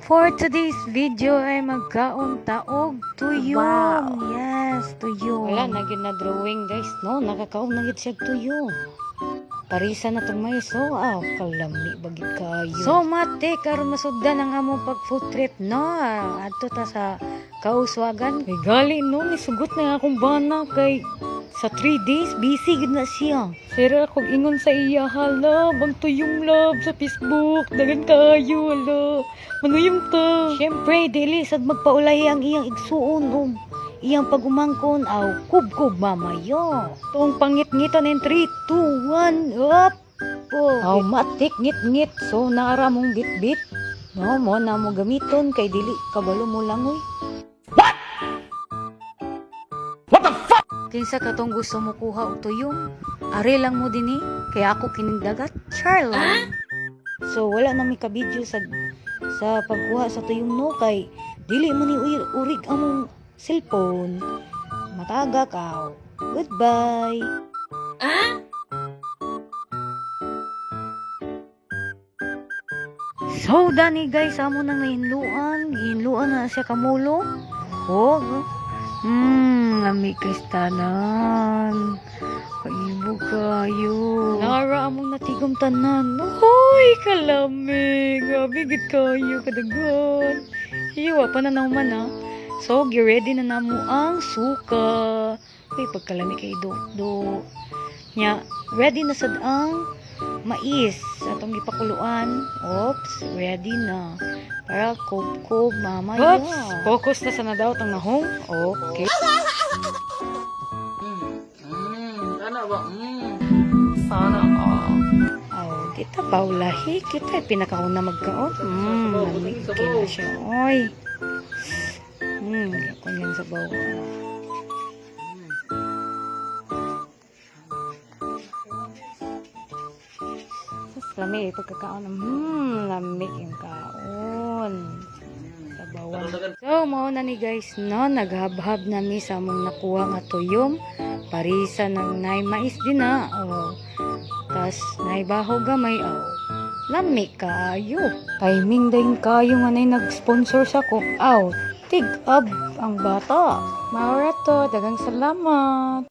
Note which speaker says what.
Speaker 1: For today's video ay magkaon taog tuyong.
Speaker 2: Wow.
Speaker 1: Yes, tuyong.
Speaker 2: Wala na gyud na drawing guys, no? Nakakaon na gyud siya tuyo. Parisa na tong mais, so kalami bagid kayo.
Speaker 1: So mate karon masuddan ang among pag food trip, no? Adto ta sa Kauswagan.
Speaker 2: Ay gali no, nisugot na akong bana kay sa 3 days busy gid na siya. Pero ako ingon sa iya, hala, bang tuyong love sa Facebook, dagan kayo, hala. Manuyong ka.
Speaker 1: Syempre dili sad magpaulay ang iyang igsuon og iyang pagumangkon aw kub-kub mamayo.
Speaker 2: Tong pangit-ngitan in 3, 2, 1, up!
Speaker 1: Oh,
Speaker 2: Aw, matik ngit-ngit, so naara mong bit-bit. No, mo na mo gamiton kay dili kabalo mo langoy.
Speaker 1: kinsa ka tong gusto mo kuha og tuyong? Ari lang mo dinhi kay ako kining dagat. Charla.
Speaker 2: So wala na mi ka-video sa pagkuha sa tuyong no kay dili man ni urig among cellphone. Mataga ka. Goodbye.
Speaker 1: So dani guys, amo nang hinluan na siya kamulo. Oh, lami kristanan. Paibo kayo.
Speaker 2: Nara among natigom tanan. Hoy, kalami. Grabe gid kayo kadagon. Hiwa pa na naman ha. So, ready na namo ang suka. Uy, pagkalami kay do. Nya, ready na sad ang mais atong gipakuluan. Oops, ready na. Para kob mamaya.
Speaker 1: Oops,
Speaker 2: focus na sa nadaw tang nahong. Okay.
Speaker 3: Sana ba?
Speaker 2: Sana all. Oh, kita paulahi. Kita pinakauna magkaon. Lamig na siya. Oy. Kunyan sa bawa. Lamig pagkakaon. Lamig yung kaon. Sa bawa. So, mao na ni guys, no? Naghabhab na mi sa among nakuha nga tuyong. Parisa ng nay mais din na. Oh. Tas naibaho gamay. Oh. Lami kayo. Timing din kayo nga nay nag-sponsor sa cook out. Tig-ab ang bata. Maurato, dagang salamat.